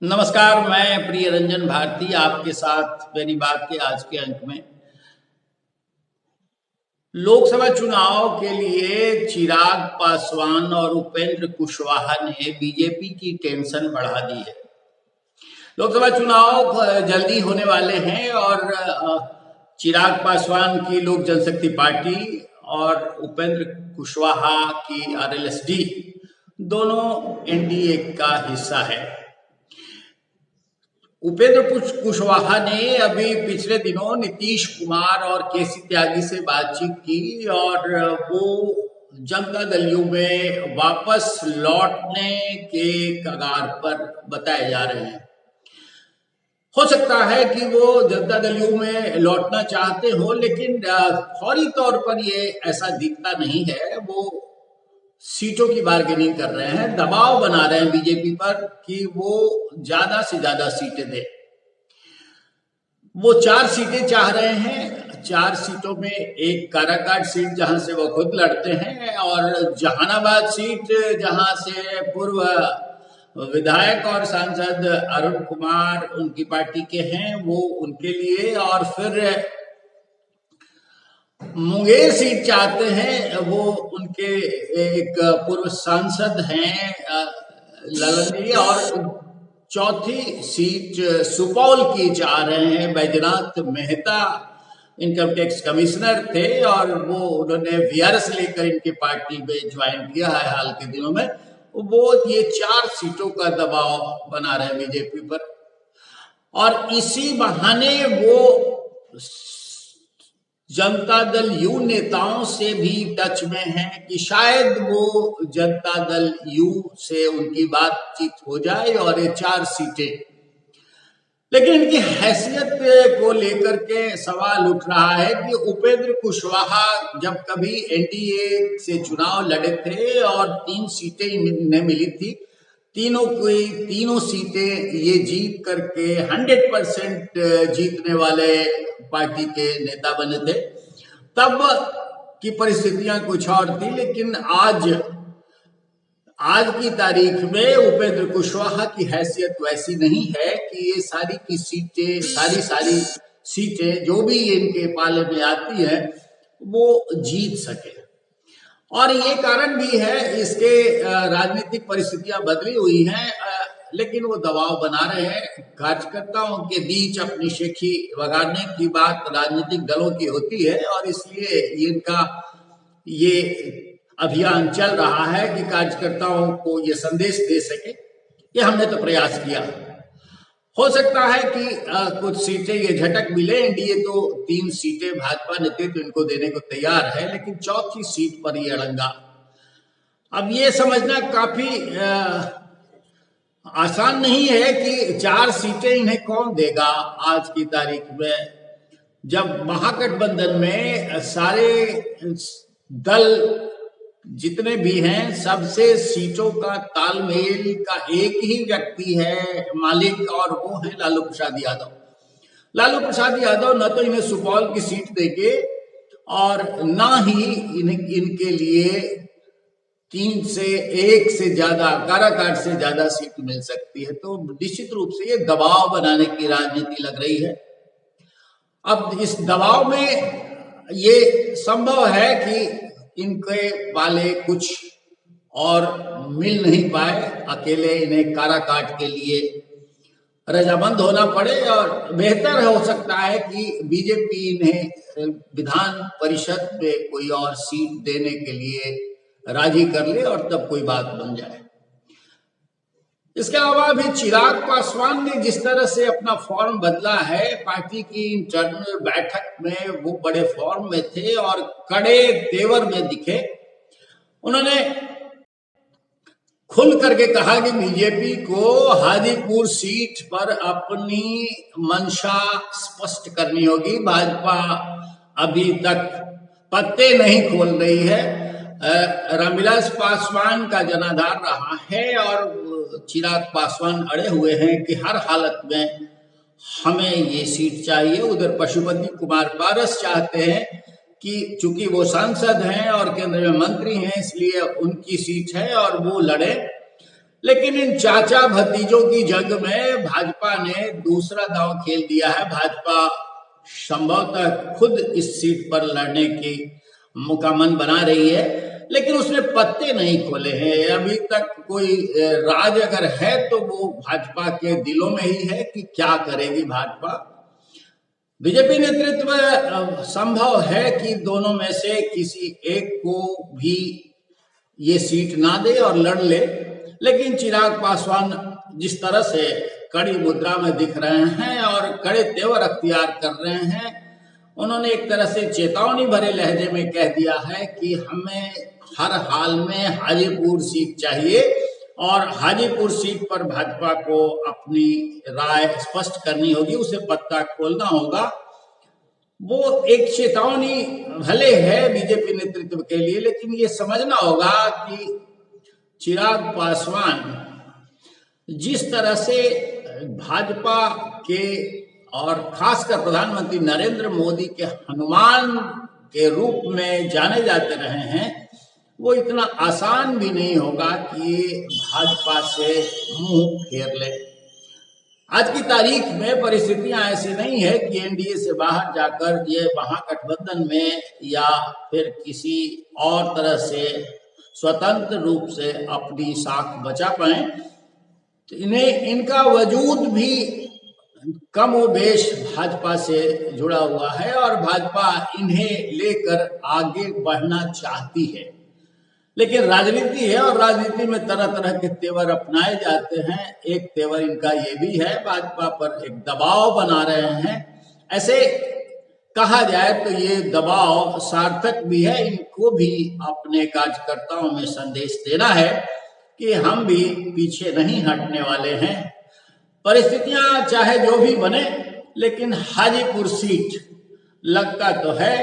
नमस्कार, मैं प्रिय रंजन भारती आपके साथ मेरी बात के आज के अंक में लोकसभा चुनाव के लिए चिराग पासवान और उपेंद्र कुशवाहा ने बीजेपी की टेंशन बढ़ा दी है। लोकसभा चुनाव जल्दी होने वाले हैं और चिराग पासवान की लोक जनशक्ति पार्टी और उपेंद्र कुशवाहा की आरएलएसडी दोनों एनडीए का हिस्सा है। उपेंद्र कुशवाहा ने अभी पिछले दिनों नीतीश कुमार और केसी त्यागी से बातचीत की और वो जनता दल यू में वापस लौटने के कगार पर बताए जा रहे हैं। हो सकता है कि वो जनता दल यू में लौटना चाहते हो, लेकिन फौरी तौर पर ये ऐसा दिखता नहीं है। वो सीटों की बार्गेनिंग कर रहे हैं, दबाव बना रहे हैं बीजेपी पर कि वो ज्यादा से ज्यादा सीटें दे। वो 4 सीटें चाह रहे हैं। 4 सीटों में एक काराकाट सीट जहां से वो खुद लड़ते हैं और जहानाबाद सीट जहां से पूर्व विधायक और सांसद अरुण कुमार उनकी पार्टी के हैं, वो उनके लिए, और फिर मुंगेर सीट चाहते हैं, वो उनके एक पूर्व सांसद हैं ललन जी, और चौथी सीट सुपौल की चाह रहे हैं। Baijnath Mehta income tax commissioner थे और वो उन्होंने वीआरएस लेकर इनकी पार्टी में ज्वाइन किया है हाल के दिनों में। वो ये 4 सीटों का दबाव बना रहे हैं बीजेपी पर, और इसी बहाने वो जनता दल यू नेताओं से भी टच में हैं कि शायद वो जनता दल यू से उनकी बातचीत हो जाए और ये 4 सीटें। लेकिन इनकी हैसियत को लेकर के सवाल उठ रहा है कि उपेंद्र कुशवाहा जब कभी एनडीए से चुनाव लड़े थे और 3 सीटें इन्हें मिली थी, तीनों सीटें ये जीत करके 100% जीतने वाले पार्टी के नेता बने थे। तब की परिस्थितियां कुछ और थी, लेकिन आज की तारीख में उपेंद्र कुशवाहा की हैसियत वैसी नहीं है कि ये सारी सीटें जो भी इनके पाले में आती है वो जीत सके। और ये कारण भी है, इसके राजनीतिक परिस्थितियां बदली हुई हैं, लेकिन वो दबाव बना रहे हैं। कार्यकर्ताओं के बीच अपनी शेखी बगाड़ने की बात राजनीतिक दलों की होती है और इसलिए इनका ये अभियान चल रहा है कि कार्यकर्ताओं को ये संदेश दे सके कि हमने तो प्रयास किया। हो सकता है कि कुछ सीटें ये झटक मिले। एनडीए तो 3 सीटें भाजपा नेतृत्व इनको देने को तैयार है, लेकिन चौथी सीट पर ये अड़ंगा। अब ये समझना काफी आसान नहीं है कि 4 सीटें इन्हें कौन देगा आज की तारीख में, जब महागठबंधन में सारे दल जितने भी हैं सबसे सीटों का तालमेल का एक ही व्यक्ति है मालिक, और वो है लालू प्रसाद यादव। लालू प्रसाद यादव न तो इन्हें सुपौल की सीट देंगे और ना ही इनके लिए 3 से 1 से ज्यादा काराकाट से ज्यादा सीट मिल सकती है। तो निश्चित रूप से ये दबाव बनाने की राजनीति लग रही है। अब इस दबाव में ये संभव है कि इनके वाले कुछ और मिल नहीं पाए, अकेले इन्हें काराकाट के लिए रजामंद होना पड़े, और बेहतर हो सकता है कि बीजेपी इन्हें विधान परिषद में कोई और सीट देने के लिए राजी कर ले और तब कोई बात बन जाए। इसके अलावा भी चिराग पासवान ने जिस तरह से अपना फॉर्म बदला है, पार्टी की इंटरनल बैठक में वो बड़े फॉर्म में थे और कड़े तेवर में दिखे। उन्होंने खुल करके कहा कि बीजेपी को हाजीपुर सीट पर अपनी मंशा स्पष्ट करनी होगी। भाजपा अभी तक पत्ते नहीं खोल रही है। रामविलास पासवान का जनाधार रहा है और चिराग पासवान अड़े हुए हैं कि हर हालत में हमें ये सीट चाहिए। उधर पशुपति कुमार पारस चाहते हैं कि चूंकि वो सांसद हैं और केंद्र में मंत्री हैं, इसलिए उनकी सीट है और वो लड़े। लेकिन इन चाचा भतीजों की जंग में भाजपा ने दूसरा दांव खेल दिया है। भाजपा संभवतः खुद इस सीट पर लड़ने की का मन बना रही है, लेकिन उसने पत्ते नहीं खोले हैं अभी तक। कोई राज अगर है तो वो भाजपा के दिलों में ही है कि क्या करेगी भाजपा। बीजेपी नेतृत्व संभव है कि दोनों में से किसी एक को भी ये सीट ना दे और लड़ ले, लेकिन चिराग पासवान जिस तरह से कड़ी मुद्रा में दिख रहे हैं और कड़े तेवर अख्तियार कर रहे हैं, उन्होंने एक तरह से चेतावनी भरे लहजे में कह दिया है कि हमें हर हाल में हाजीपुर सीट चाहिए और हाजीपुर सीट पर भाजपा को अपनी राय स्पष्ट करनी होगी, उसे पत्ता खोलना होगा। वो एक चेतावनी भले है बीजेपी नेतृत्व के लिए, लेकिन ये समझना होगा कि चिराग पासवान जिस तरह से भाजपा के और खासकर प्रधानमंत्री नरेंद्र मोदी के हनुमान के रूप में जाने जाते रहे हैं, वो इतना आसान भी नहीं होगा कि भाजपा से मुंह फेर ले। आज की तारीख में परिस्थितियां ऐसी नहीं है कि एनडीए से बाहर जाकर ये महागठबंधन में या फिर किसी और तरह से स्वतंत्र रूप से अपनी साख बचा पाए। तो इनका वजूद भी कम व बेश भाजपा से जुड़ा हुआ है और भाजपा इन्हें लेकर आगे बढ़ना चाहती है, लेकिन राजनीति है और राजनीति में तरह तरह के तेवर अपनाए जाते हैं। एक तेवर इनका ये भी है, भाजपा पर एक दबाव बना रहे हैं। ऐसे कहा जाए तो ये दबाव सार्थक भी है, इनको भी अपने कार्यकर्ताओं में संदेश देना है कि हम भी पीछे नहीं हटने वाले हैं। परिस्थितियां चाहे जो भी बने, लेकिन हाजीपुर सीट लगता तो है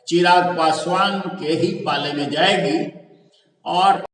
चिराग पासवान के ही पाले में जाएगी और